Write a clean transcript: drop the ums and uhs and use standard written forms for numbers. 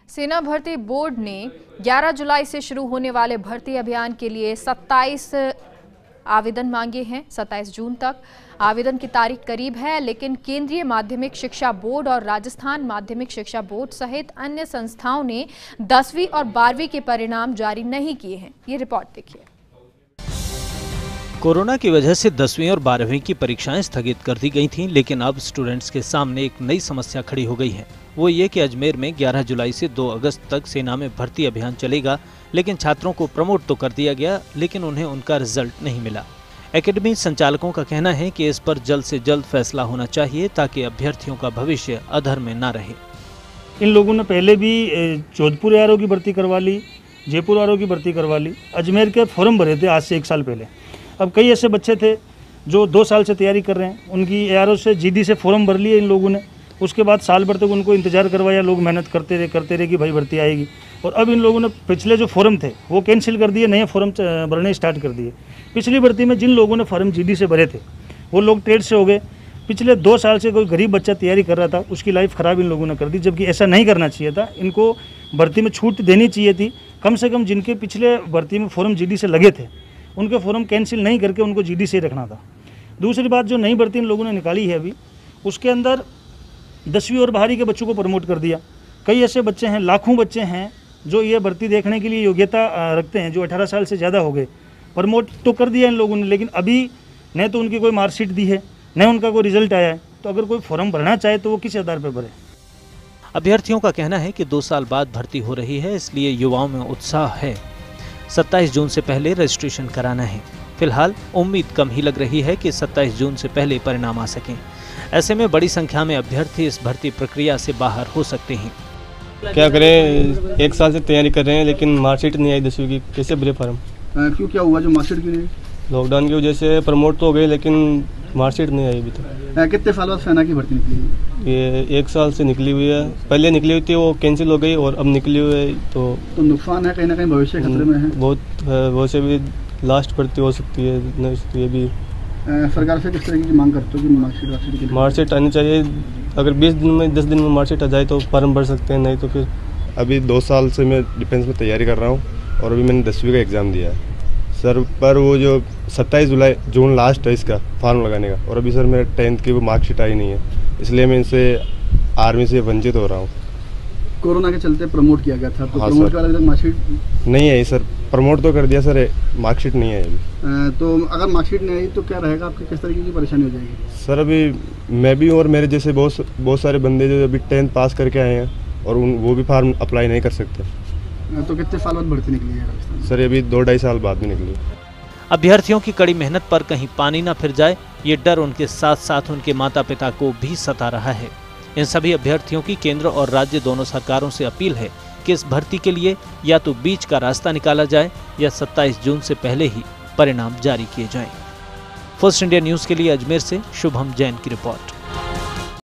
सेना भर्ती बोर्ड ने 11 जुलाई से शुरू होने वाले भर्ती अभियान के लिए 27 आवेदन मांगे हैं। 27 जून तक आवेदन की तारीख करीब है, लेकिन केंद्रीय माध्यमिक शिक्षा बोर्ड और राजस्थान माध्यमिक शिक्षा बोर्ड सहित अन्य संस्थाओं ने 10वीं और 12वीं के परिणाम जारी नहीं किए हैं। ये रिपोर्ट देखिए। कोरोना की वजह से 10वीं और 12वीं की परीक्षाएं स्थगित कर दी गई थीं, लेकिन अब स्टूडेंट्स के सामने एक नई समस्या खड़ी हो गई है। वो ये कि अजमेर में 11 जुलाई से 2 अगस्त तक सेना में भर्ती अभियान चलेगा, लेकिन छात्रों को प्रमोट तो कर दिया गया, लेकिन उन्हें उनका रिजल्ट नहीं मिला। एकेडमी संचालकों का कहना है कि इस पर जल्द से जल्द फैसला होना चाहिए ताकि अभ्यर्थियों का भविष्य अधर में न रहे। इन लोगों ने पहले भी जोधपुर ARO की भर्ती करवा ली, जयपुर ARO की भर्ती करवा ली, अजमेर के फॉर्म भरे थे आज से 1 साल पहले। अब कई ऐसे बच्चे थे जो 2 साल से तैयारी कर रहे हैं, उनकी ARO से GD से फॉर्म भर लिए इन लोगों ने। उसके बाद साल भर तक उनको इंतजार करवाया, लोग मेहनत करते रहे कि भाई भर्ती आएगी। और अब इन लोगों ने पिछले जो फॉर्म थे वो कैंसिल कर दिए, नए फॉर्म भरने स्टार्ट कर दिए। पिछली भर्ती में जिन लोगों ने फॉर्म GD से भरे थे वो लोग ट्रेड से हो गए। पिछले 2 साल से कोई गरीब बच्चा तैयारी कर रहा था, उसकी लाइफ ख़राब इन लोगों ने कर दी, जबकि ऐसा नहीं करना चाहिए था। इनको भर्ती में छूट देनी चाहिए थी। कम से कम जिनके पिछले भर्ती में फॉर्म GD से लगे थे उनके फॉर्म कैंसिल नहीं करके उनको GD से रखना था। दूसरी बात, जो नई भर्ती इन लोगों ने निकाली है अभी, उसके अंदर 10वीं और 12वीं के बच्चों को प्रमोट कर दिया। कई ऐसे बच्चे हैं, लाखों बच्चे हैं जो ये भर्ती देखने के लिए योग्यता रखते हैं, जो 18 साल से ज़्यादा हो गए। प्रमोट तो कर दिया इन लोगों ने, लेकिन अभी न तो उनकी कोई मार्कशीट दी है, न उनका कोई रिजल्ट आया है। तो अगर कोई फॉर्म भरना चाहे तो वो किस आधार पर भरे? अभ्यर्थियों का कहना है कि 2 साल बाद भर्ती हो रही है, इसलिए युवाओं में उत्साह है। 27 जून से पहले रजिस्ट्रेशन कराना है। फिलहाल उम्मीद कम ही लग रही है कि 27 जून से पहले परिणाम आ सकें। ऐसे में बड़ी संख्या में अभ्यर्थी इस भर्ती प्रक्रिया से बाहर हो सकते हैं। क्या करें, 1 साल से तैयारी कर रहे हैं लेकिन मार्कशीट नहीं आई 10वीं की, कैसे भरे फॉर्म? क्यों, क्या हुआ जो मार्कशीट क्यों नहीं? लॉकडाउन की वजह से प्रमोट तो हो गए लेकिन मार्कशीट नहीं आई अभी तक। कितने साल बाद सेना की भर्ती निकली? ये 1 साल से निकली हुई है। पहले निकली हुई थी, वो कैंसिल हो गई और अब निकली हुई है। तो नुकसान है, कहीं ना कहीं भविष्य खतरे में है। बहुत वो से भी लास्ट भर्ती हो सकती है, नहीं सकती है भी। सरकार से किस तरह की मांग करते हो कि मार्कशीट आनी चाहिए? अगर 20 दिन में 10 दिन में मार्कशीट आ जाए तो फॉर्म भर सकते हैं, नहीं तो फिर। अभी 2 साल से मैं डिफेंस में तैयारी कर रहा हूँ और अभी मैंने 10वीं का एग्ज़ाम दिया है सर। पर वो जो 27 जून लास्ट है इसका फॉर्म लगाने का, और अभी सर मेरे 10th की वो मार्कशीट आई नहीं है, इसलिए मैं इनसे आर्मी से वंचित हो रहा हूँ। कोरोना के चलते प्रमोट किया गया था, तो हाँ प्रमोट वाला मार्कशीट नहीं आई सर। प्रमोट तो कर दिया सर, मार्कशीट नहीं है अभी। तो अगर मार्कशीट नहीं आई तो क्या रहेगा आपकी, किस तरीके की परेशानी हो जाएगी? सर अभी मैं भी और मेरे जैसे बहुत सारे बंदे जो अभी 10th पास करके आए हैं और वो भी फॉर्म अप्लाई नहीं कर सकते। तो कितने साल बाद भर्ती निकली है सर? अभी 2-2.5 साल बाद भी निकली। अभ्यर्थियों की कड़ी मेहनत पर कहीं पानी न फिर जाए, ये डर उनके साथ साथ उनके माता पिता को भी सता रहा है। इन सभी अभ्यर्थियों की केंद्र और राज्य दोनों सरकारों से अपील है कि इस भर्ती के लिए या तो बीच का रास्ता निकाला जाए या 27 जून से पहले ही परिणाम जारी किए जाएं। फर्स्ट इंडिया न्यूज़ के लिए अजमेर से शुभम जैन की रिपोर्ट।